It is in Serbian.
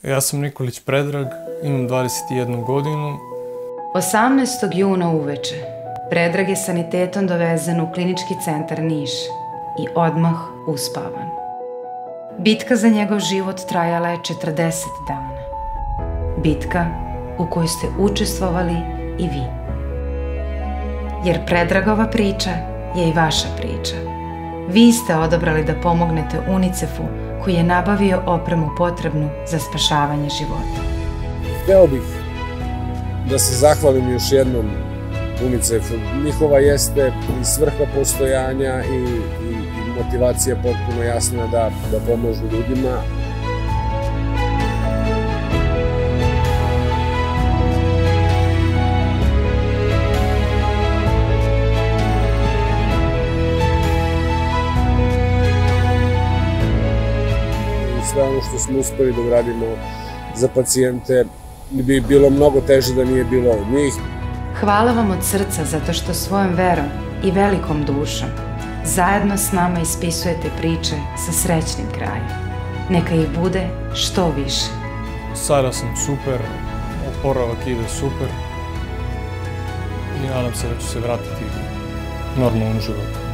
Ja sam Nikolić Predrag, imam 21 godinu. 18. juna uveče Predrag je sanitetom dovezen u klinički centar Niš i odmah uspavan. Bitka za njegov život trajala je 40 dana. Bitka u kojoj ste učestvovali i vi. Jer Predragova priča je i vaša priča. Vi ste odabrali da pomognete UNICEF-u koji je nabavio opremu potrebnu za spašavanje života. Hteo bih da se zahvalim još jednom UNICEF-u. Njihova jeste i svrha postojanja i motivacija potpuno jasna da pomožu ljudima. Sve ono što smo uspeli da uradimo za pacijente bi bilo mnogo teže da nije bilo od njih. Hvala vam od srca zato što svojom verom i velikom dušom zajedno s nama ispisujete priče sa srećnim krajem. Neka ih bude što više. Sada sam super, oporavak ide super i nadam se da ću se vratiti normalno u život.